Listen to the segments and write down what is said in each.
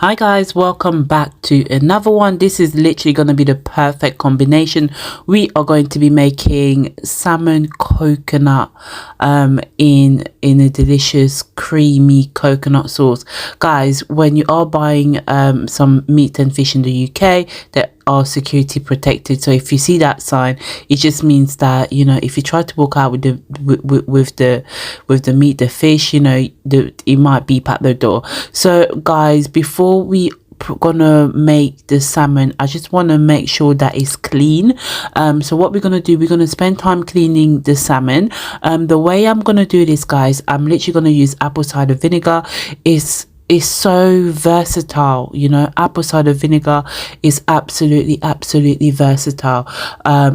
Hi guys, welcome back to another one. This is literally going to be the perfect combination. We are going to be making salmon coconut in a delicious creamy coconut sauce. Guys, when you are buying some meat and fish in the UK, that are security protected, so if you see that sign, it just means that, you know, if you try to walk out with the meat, the fish, you know, it might beep at the door. So guys, before we gonna make the salmon, I just want to make sure that it's clean. So what we're gonna do, we're gonna spend time cleaning the salmon. The way I'm gonna do this, guys, I'm literally gonna use apple cider vinegar. It's so versatile, you know. Apple cider vinegar is absolutely versatile.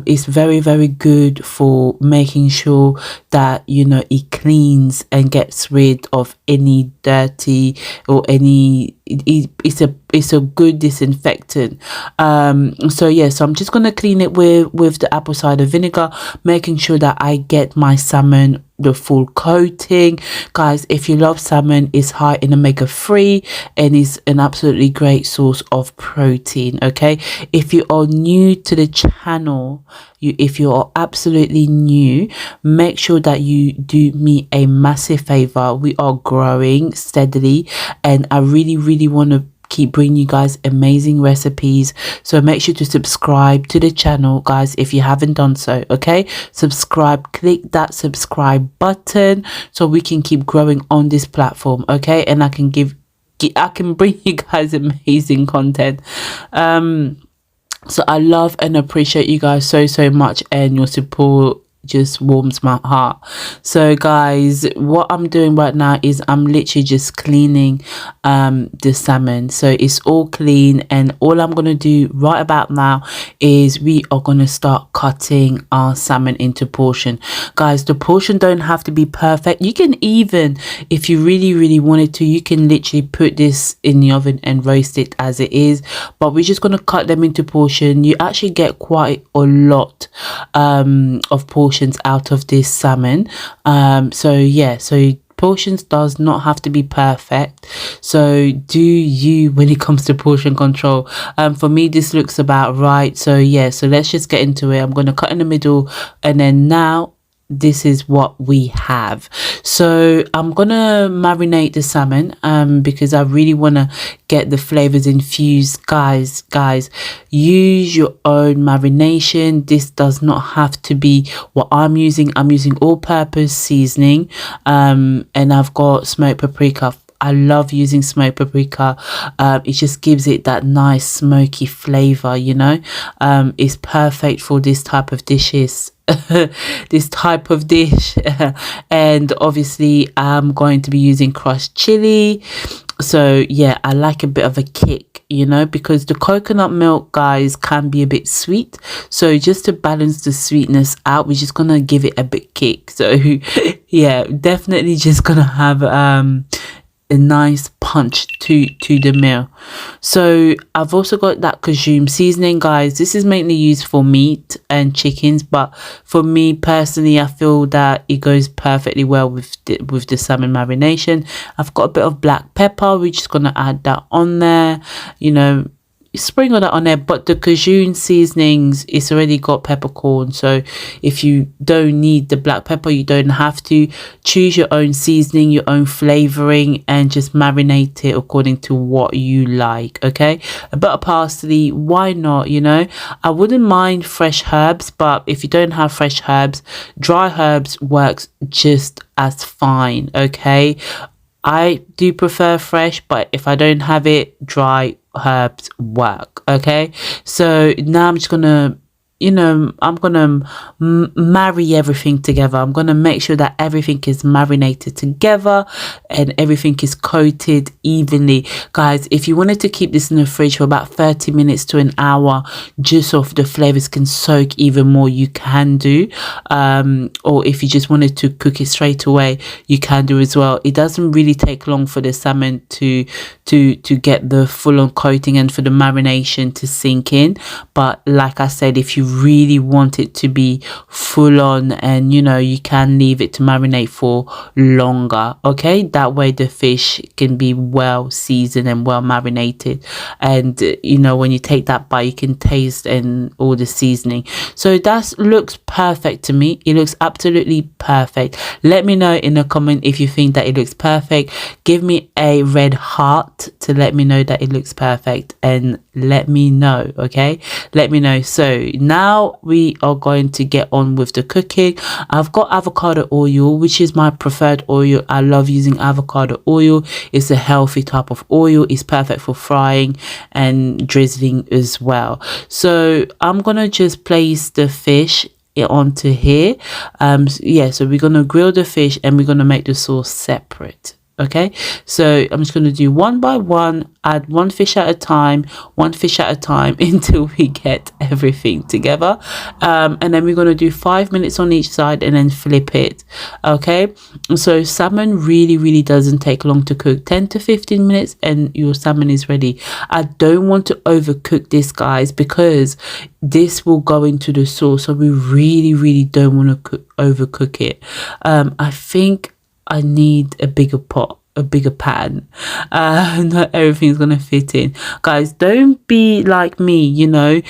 It's very good for making sure that, you know, it cleans and gets rid of any dirty or any it's a good disinfectant. So yeah, so I'm just gonna clean it with the apple cider vinegar, making sure that I get my salmon the full coating. Guys, if you love salmon, it's high in omega-3 and is an absolutely great source of protein. Okay, if you are new to the channel, if you are absolutely new, make sure that you do me a massive favor. We are growing steadily and I really want to keep bringing you guys amazing recipes, so make sure to subscribe to the channel, guys, if you haven't done so. Okay, subscribe, click that subscribe button so we can keep growing on this platform. Okay, and I can bring you guys amazing content. So I love and appreciate you guys so much, and your support just warms my heart. So guys, what I'm doing right now is I'm literally just cleaning the salmon, so it's all clean, and all I'm gonna do right about now is we are gonna start cutting our salmon into portion. Guys, the portion don't have to be perfect. You can even, if you really wanted to, you can literally put this in the oven and roast it as it is, but we're just gonna cut them into portion. You actually get quite a lot of portions out of this salmon. So yeah, so portions does not have to be perfect, so do you when it comes to portion control. For me, this looks about right. So yeah, so let's just get into it. I'm going to cut in the middle, and then now this is what we have. So I'm gonna marinate the salmon because I really want to get the flavors infused. Guys, use your own marination. This does not have to be what I'm using. I'm using all-purpose seasoning, and I've got smoked paprika. I love using smoked paprika. It just gives it that nice smoky flavor, you know. It's perfect for this type of dishes. This type of dish. And obviously I'm going to be using crushed chili. So yeah, I like a bit of a kick, you know, because the coconut milk, guys, can be a bit sweet. So just to balance the sweetness out, we're just gonna give it a bit kick. So yeah, definitely just gonna have a nice punch to the meal. So I've also got that Cajun seasoning, guys. This is mainly used for meat and chickens, but for me personally, I feel that it goes perfectly well with the salmon marination. I've got a bit of black pepper. We're just gonna add that on there, you know, sprinkle that on there. But the Cajun seasonings, it's already got peppercorn, so if you don't need the black pepper, you don't have to. Choose your own seasoning, your own flavoring, and just marinate it according to what you like. Okay, a bit of parsley, why not, you know. I wouldn't mind fresh herbs, but if you don't have fresh herbs, dry herbs works just as fine. Okay, I do prefer fresh, but if I don't have it, dry herbs work. Okay, so now I'm just gonna, you know, I'm gonna marry everything together. I'm gonna make sure that everything is marinated together and everything is coated evenly. Guys, if you wanted to keep this in the fridge for about 30 minutes to an hour, just so the flavors can soak even more, you can do. Or if you just wanted to cook it straight away, you can do as well. It doesn't really take long for the salmon to get the full-on coating and for the marination to sink in. But like I said, if you really want it to be full on, and you know, you can leave it to marinate for longer. Okay, that way the fish can be well seasoned and well marinated, and you know, when you take that bite, you can taste and all the seasoning. So that looks perfect to me. It looks absolutely perfect. Let me know in a comment if you think that it looks perfect. Give me a red heart to let me know that it looks perfect, and let me know. Okay, let me know. So now we are going to get on with the cooking. I've got avocado oil, which is my preferred oil. I love using avocado oil. It's a healthy type of oil. It's perfect for frying and drizzling as well. So I'm gonna just place the fish onto here. Yeah, so we're gonna grill the fish and we're gonna make the sauce separate. Okay, so I'm just going to do one by one, add one fish at a time until we get everything together. And then we're going to do 5 minutes on each side and then flip it. Okay, so salmon really doesn't take long to cook. 10 to 15 minutes and your salmon is ready. I don't want to overcook this, guys, because this will go into the sauce, so we really don't want to overcook it. I think I need a bigger pot, a bigger pan. Not everything's gonna fit in, guys. Don't be like me, you know,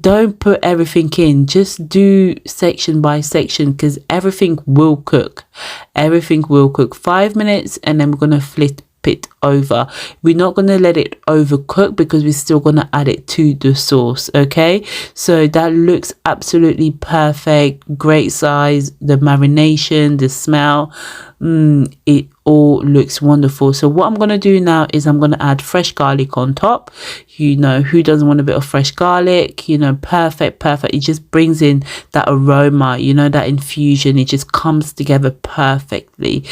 don't put everything in, just do section by section, because everything will cook. 5 minutes and then we're gonna flip it over. We're not going to let it overcook because we're still going to add it to the sauce. Okay, so that looks absolutely perfect. Great size, the marination, the smell, it all looks wonderful. So what I'm going to do now is I'm going to add fresh garlic on top. You know, who doesn't want a bit of fresh garlic? You know, perfect. It just brings in that aroma, you know, that infusion. It just comes together perfectly.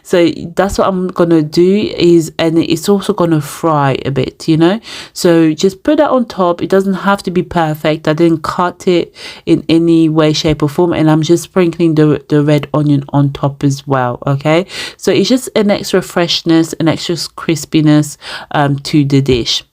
So that's what I'm gonna do is, and it's also gonna fry a bit, you know, so just put that on top. It doesn't have to be perfect. I didn't cut it in any way, shape or form, and I'm just sprinkling the red onion on top as well. Okay, so it's just an extra freshness, an extra crispiness to the dish.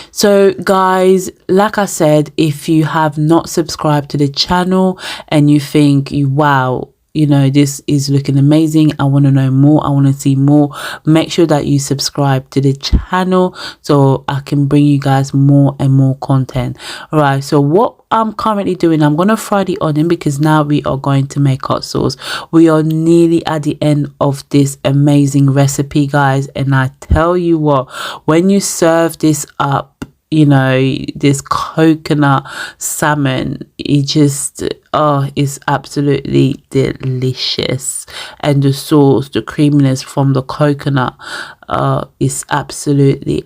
So guys, like I said, if you have not subscribed to the channel and you think, wow, you know, this is looking amazing, I want to know more, I want to see more, make sure that you subscribe to the channel so I can bring you guys more and more content. All right, so what I'm currently doing, I'm going to fry the onion because now we are going to make hot sauce. We are nearly at the end of this amazing recipe, guys, and I tell you what, when you serve this up, you know, this coconut salmon, it just, oh, it's absolutely delicious. And the sauce, the creaminess from the coconut, is absolutely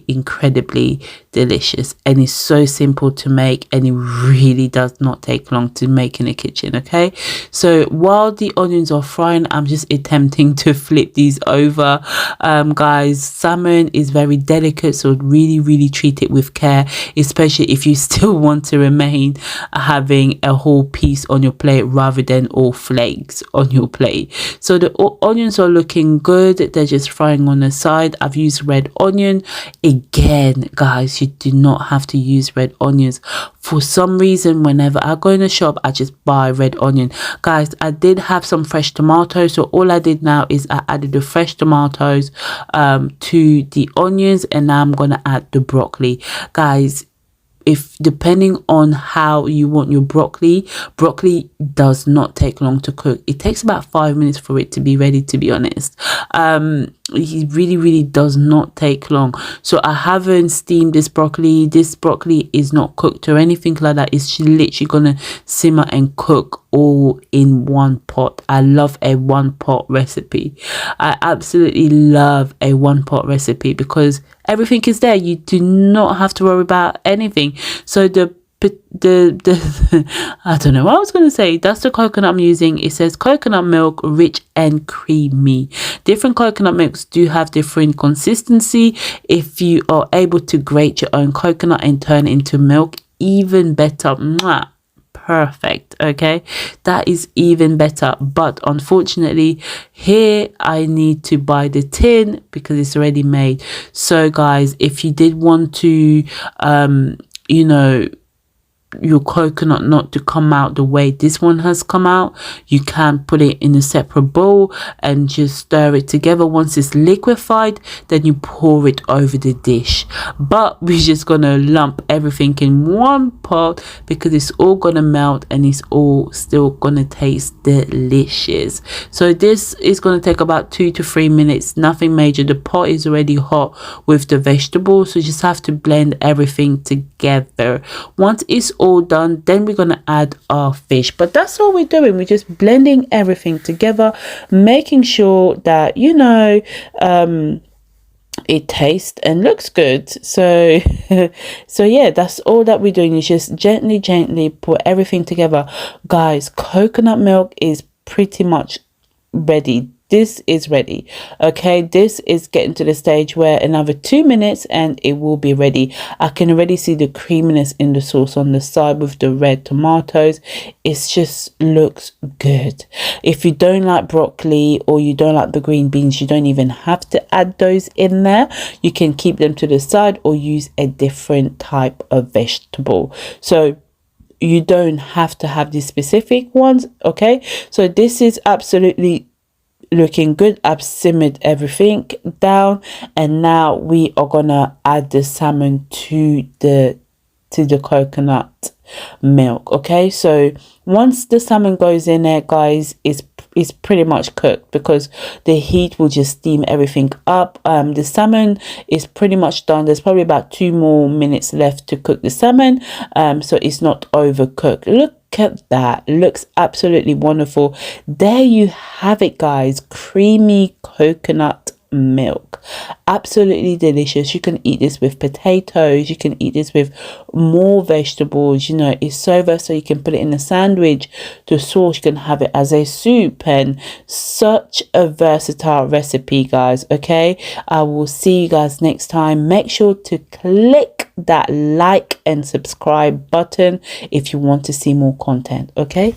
incredibly delicious, and it's so simple to make, and it really does not take long to make in the kitchen. Okay, so while the onions are frying, I'm just attempting to flip these over. Guys, salmon is very delicate, so really treat it with care, especially if you still want to remain having a whole piece on your plate rather than all flakes on your plate. So the onions are looking good, they're just frying on the side. I've used red onion. Again, guys, you do not have to use red onions. For some reason, whenever I go in the shop, I just buy red onion. Guys, I did have some fresh tomatoes, so all I did now is I added the fresh tomatoes to the onions, and now I'm gonna add the broccoli. Guys, if depending on how you want your broccoli does not take long to cook. It takes about 5 minutes for it to be ready, to be honest. It really does not take long. So I haven't steamed this broccoli. This broccoli is not cooked or anything like that. It's literally gonna simmer and cook all in one pot. I love a one pot recipe. I absolutely love a one pot recipe because everything is there. You do not have to worry about anything. So the I don't know what I was going to say. That's the coconut I'm using. It says coconut milk, rich and creamy. Different coconut milks do have different consistency. If you are able to grate your own coconut and turn it into milk, even better. Mwah. perfect. Okay, that is even better. But unfortunately here I need to buy the tin because it's already made. So guys, if you did want to you know, your coconut not to come out the way this one has come out, you can put it in a separate bowl and just stir it together. Once it's liquefied, then you pour it over the dish. But we're just gonna lump everything in one pot because it's all gonna melt and it's all still gonna taste delicious. So this is gonna take about 2 to 3 minutes, nothing major. The pot is already hot with the vegetables, so you just have to blend everything together. Once it's all done, then we're gonna add our fish. But that's all we're doing. We're just blending everything together, making sure that, you know, it tastes and looks good. So so yeah, that's all that we're doing, is just gently put everything together. Guys, coconut milk is pretty much ready. This is ready. Okay, this is getting to the stage where another 2 minutes and it will be ready. I can already see the creaminess in the sauce on the side with the red tomatoes. It just looks good. If you don't like broccoli or you don't like the green beans, you don't even have to add those in there. You can keep them to the side or use a different type of vegetable. So you don't have to have these specific ones. Okay, so this is absolutely looking good. I've simmered everything down and now we are gonna add the salmon to the coconut milk. Okay, so once the salmon goes in there, guys, it's pretty much cooked because the heat will just steam everything up. The salmon is pretty much done. There's probably about 2 more minutes left to cook the salmon, so it's not overcooked. Look at that, looks absolutely wonderful. There you have it, guys, creamy coconut milk, absolutely delicious. You can eat this with potatoes, you can eat this with more vegetables. You know, it's so versatile. You can put it in a sandwich, the sauce, you can have it as a soup, and such a versatile recipe, guys. Okay, I will see you guys next time. Make sure to click that like and subscribe button if you want to see more content. Okay.